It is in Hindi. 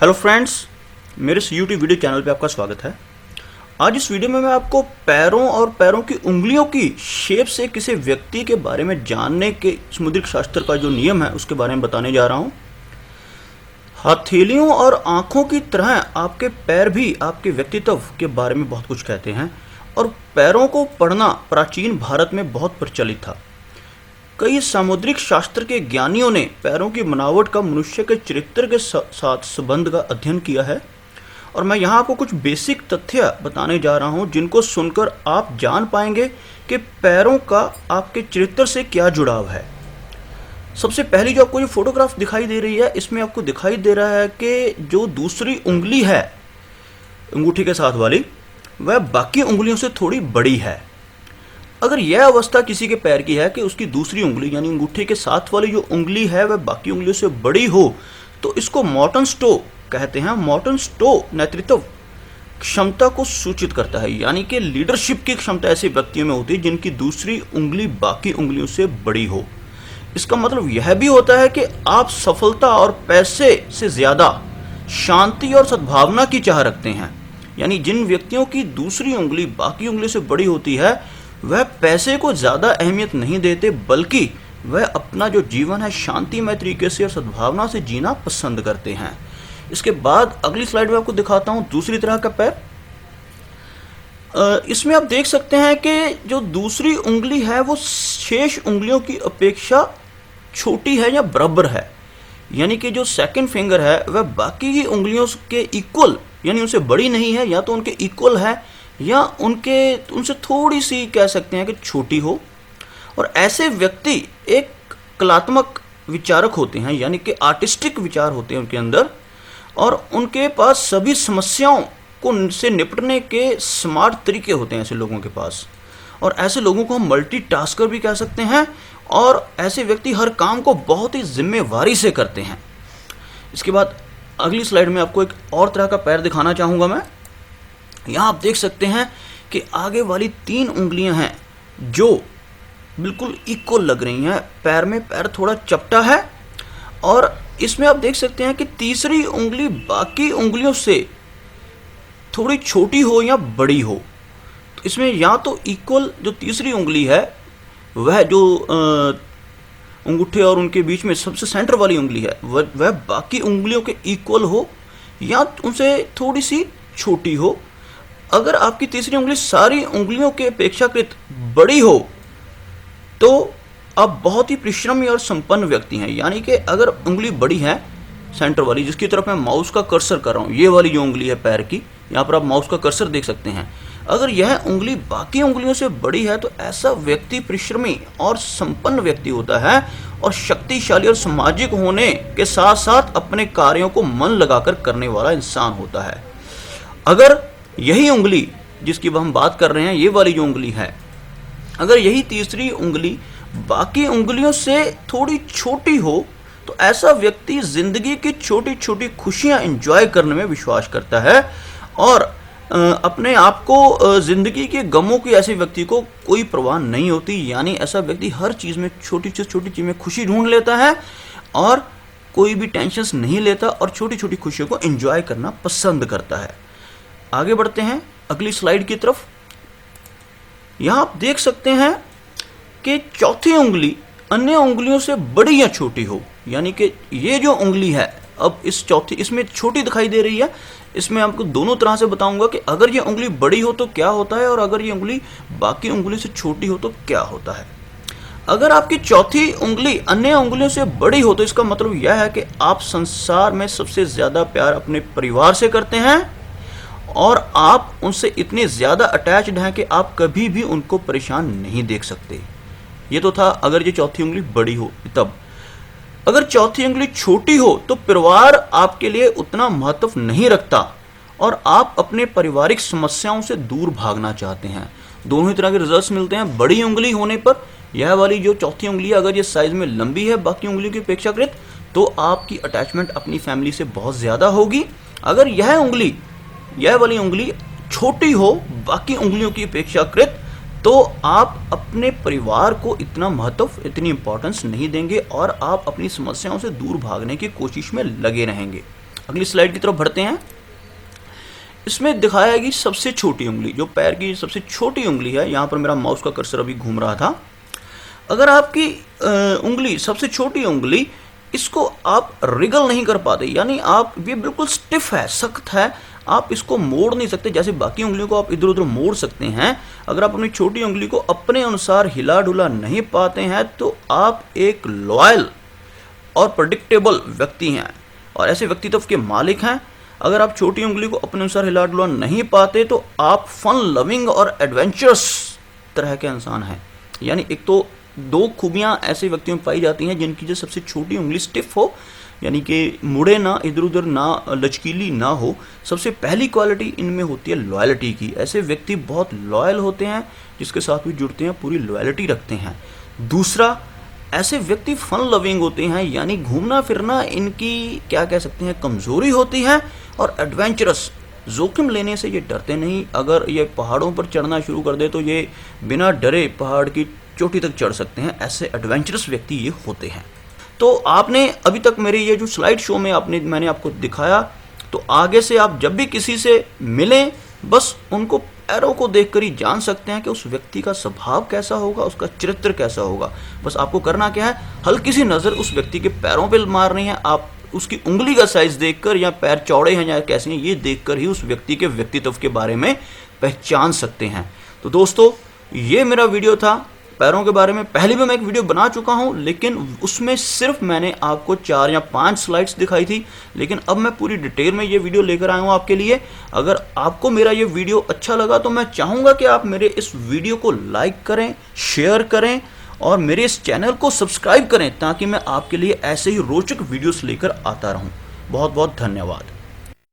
हेलो फ्रेंड्स, मेरे इस यूट्यूब वीडियो चैनल पे आपका स्वागत है। आज इस वीडियो में मैं आपको पैरों और पैरों की उंगलियों की शेप से किसी व्यक्ति के बारे में जानने के समुद्रिक शास्त्र का जो नियम है उसके बारे में बताने जा रहा हूँ। हथेलियों और आँखों की तरह आपके पैर भी आपके व्यक्तित्व के बारे में बहुत कुछ कहते हैं और पैरों को पढ़ना प्राचीन भारत में बहुत प्रचलित था। कई सामुद्रिक शास्त्र के ज्ञानियों ने पैरों की बनावट का मनुष्य के चरित्र के साथ संबंध का अध्ययन किया है और मैं यहाँ आपको कुछ बेसिक तथ्य बताने जा रहा हूँ जिनको सुनकर आप जान पाएंगे कि पैरों का आपके चरित्र से क्या जुड़ाव है। सबसे पहली जो आपको ये फोटोग्राफ दिखाई दे रही है, इसमें आपको दिखाई दे रहा है कि जो दूसरी उंगली है अंगूठी के साथ वाली, वह बाकी उंगलियों से थोड़ी बड़ी है। अगर यह अवस्था किसी के पैर की है कि उसकी दूसरी उंगली यानी अंगूठे के साथ वाली जो उंगली है वह बाकी उंगलियों से बड़ी हो, तो इसको मॉर्टन स्टो कहते हैं। मॉर्टन स्टो नेतृत्व क्षमता को सूचित करता है, यानी कि लीडरशिप की क्षमता ऐसे व्यक्तियों में होती है जिनकी दूसरी उंगली बाकी उंगलियों से बड़ी हो। इसका मतलब यह भी होता है कि आप सफलता और पैसे से ज्यादा शांति और सद्भावना की चाह रखते हैं। यानी जिन व्यक्तियों की दूसरी उंगली बाकी उंगली से बड़ी होती है वह पैसे को ज़्यादा अहमियत नहीं देते, बल्कि वह अपना जो जीवन है शांतिमय तरीके से और सद्भावना से जीना पसंद करते हैं। इसके बाद अगली स्लाइड में आपको दिखाता हूँ दूसरी तरह का पैर। इसमें आप देख सकते हैं कि जो दूसरी उंगली है वो शेष उंगलियों की अपेक्षा छोटी है या बराबर है। यानी कि जो सेकंड फिंगर है वह बाकी की उंगलियों के इक्वल, यानी उनसे बड़ी नहीं है, या तो उनके इक्वल है या उनसे थोड़ी सी कह सकते हैं कि छोटी हो। और ऐसे व्यक्ति एक कलात्मक विचारक होते हैं, यानी कि आर्टिस्टिक विचार होते हैं उनके अंदर, और उनके पास सभी समस्याओं को से निपटने के स्मार्ट तरीके होते हैं ऐसे लोगों के पास। और ऐसे लोगों को हम मल्टीटास्कर भी कह सकते हैं, और ऐसे व्यक्ति हर काम को बहुत ही जिम्मेवारी से करते हैं। इसके बाद अगली स्लाइड में आपको एक और तरह का पैर दिखाना चाहूँगा मैं। यहाँ आप देख सकते हैं कि आगे वाली 3 उंगलियां हैं जो बिल्कुल इक्वल लग रही हैं। पैर में पैर थोड़ा चपटा है, और इसमें आप देख सकते हैं कि तीसरी उंगली बाकी उंगलियों से थोड़ी छोटी हो या बड़ी हो। तो इसमें या तो इक्वल जो तीसरी उंगली है वह जो अंगूठे और उनके बीच में सबसे सेंटर वाली उंगली है वह बाकी उंगलियों के इक्वल हो, या उनसे थोड़ी सी छोटी हो। अगर आपकी तीसरी उंगली सारी उंगलियों के अपेक्षाकृत बड़ी हो तो आप बहुत ही परिश्रमी और संपन्न व्यक्ति हैं। यानी कि अगर उंगली बड़ी है सेंटर वाली, जिसकी तरफ मैं माउस का कर्सर कर रहा हूँ, ये वाली जो उंगली है पैर की, यहाँ पर आप माउस का कर्सर देख सकते हैं, अगर यह उंगली बाकी उंगलियों से बड़ी है तो ऐसा व्यक्ति परिश्रमी और संपन्न व्यक्ति होता है और शक्तिशाली और सामाजिक होने के साथ साथ अपने कार्यों को मन लगाकर करने वाला इंसान होता है। अगर यही उंगली जिसकी हम बात कर रहे हैं, ये वाली जो उंगली है, अगर यही तीसरी उंगली बाकी उंगलियों से थोड़ी छोटी हो तो ऐसा व्यक्ति जिंदगी की छोटी छोटी खुशियां एंजॉय करने में विश्वास करता है और अपने आप को जिंदगी के गमों की ऐसे व्यक्ति को कोई परवाह नहीं होती। यानी ऐसा व्यक्ति हर चीज़ में छोटी से छोटी चीज़ में खुशी ढूंढ लेता है और कोई भी टेंशन्स नहीं लेता और छोटी छोटी खुशियों को एंजॉय करना पसंद करता है। आगे बढ़ते हैं अगली स्लाइड की तरफ। यहाँ आप देख सकते हैं कि चौथी उंगली अन्य उंगलियों से बड़ी या छोटी हो। यानी कि ये जो उंगली है, अब इसमें छोटी दिखाई दे रही है। इसमें आपको दोनों तरह से बताऊंगा कि अगर ये उंगली बड़ी हो तो क्या होता है और अगर ये उंगली बाकी उंगली से छोटी हो तो क्या होता है। अगर आपकी चौथी उंगली अन्य उंगलियों से बड़ी हो तो इसका मतलब यह है कि आप संसार में सबसे ज़्यादा प्यार अपने परिवार से करते हैं और आप उनसे इतने ज़्यादा अटैच्ड हैं कि आप कभी भी उनको परेशान नहीं देख सकते। ये तो था अगर ये चौथी उंगली बड़ी हो तब। अगर चौथी उंगली छोटी हो तो परिवार आपके लिए उतना महत्व नहीं रखता और आप अपने पारिवारिक समस्याओं से दूर भागना चाहते हैं। दोनों ही तरह के रिजल्ट्स मिलते हैं। बड़ी उंगली होने पर यह वाली जो चौथी उंगली है, अगर ये साइज में लंबी है बाकी उंगलियों की अपेक्षाकृत, तो आपकी अटैचमेंट अपनी फैमिली से बहुत ज़्यादा होगी। अगर यह वाली उंगली छोटी हो बाकी उंगलियों की अपेक्षाकृत, तो आप अपने परिवार को इतना महत्व, इतनी इंपॉर्टेंस नहीं देंगे और आप अपनी समस्याओं से दूर भागने की कोशिश में लगे रहेंगे। अगली स्लाइड की तरफ बढ़ते हैं। इसमें दिखाया है कि सबसे छोटी उंगली, जो पैर की सबसे छोटी उंगली है, यहाँ पर मेरा माउस का कर्सर अभी घूम रहा था। अगर आपकी उंगली, सबसे छोटी उंगली, इसको आप रिगल नहीं कर पाते, यानी आप, ये बिल्कुल स्टिफ है, सख्त है, आप इसको मोड़ नहीं सकते जैसे बाकी उंगलियों को आप इधर उधर मोड़ सकते हैं। अगर आप अपनी छोटी उंगली को अपने अनुसार हिला डुला नहीं पाते हैं तो आप एक लॉयल और प्रेडिक्टेबल व्यक्ति हैं और ऐसे व्यक्तित्व के मालिक हैं। अगर आप छोटी उंगली को अपने अनुसार हिला डुला नहीं पाते तो आप फन लविंग और एडवेंचरस तरह के इंसान हैं। यानी एक तो दो खूबियां ऐसे व्यक्तियों में पाई जाती हैं जिनकी जो सबसे छोटी उंगली स्टिफ हो, यानी कि मुड़े ना, इधर उधर ना, लचकीली ना हो। सबसे पहली क्वालिटी इनमें होती है लॉयल्टी की। ऐसे व्यक्ति बहुत लॉयल होते हैं, जिसके साथ भी जुड़ते हैं पूरी लॉयल्टी रखते हैं। दूसरा, ऐसे व्यक्ति फन लविंग होते हैं, यानी घूमना फिरना इनकी क्या कह सकते हैं कमज़ोरी होती है। और एडवेंचरस, जोखिम लेने से ये डरते नहीं। अगर ये पहाड़ों पर चढ़ना शुरू कर दे तो ये बिना डरे पहाड़ की चोटी तक चढ़ सकते हैं। ऐसे एडवेंचरस व्यक्ति ये होते हैं। तो आपने अभी तक मेरी ये जो स्लाइड शो में मैंने आपको दिखाया, तो आगे से आप जब भी किसी से मिलें, बस उनको पैरों को देखकर ही जान सकते हैं कि उस व्यक्ति का स्वभाव कैसा होगा, उसका चरित्र कैसा होगा। बस आपको करना क्या है, हल्की सी नज़र उस व्यक्ति के पैरों पे मारनी है। आप उसकी उंगली का साइज़ देखकर, या पैर चौड़े हैं या कैसे हैं, ये देखकर ही उस व्यक्ति के व्यक्तित्व के बारे में पहचान सकते हैं। तो दोस्तों, ये मेरा वीडियो था पैरों के बारे में। पहले भी मैं एक वीडियो बना चुका हूं, लेकिन उसमें सिर्फ मैंने आपको 4 या 5 स्लाइड्स दिखाई थी, लेकिन अब मैं पूरी डिटेल में ये वीडियो लेकर आया हूं आपके लिए। अगर आपको मेरा ये वीडियो अच्छा लगा तो मैं चाहूँगा कि आप मेरे इस वीडियो को लाइक करें, शेयर करें और मेरे इस चैनल को सब्सक्राइब करें, ताकि मैं आपके लिए ऐसे ही रोचक वीडियोस लेकर आता रहूं। बहुत बहुत धन्यवाद।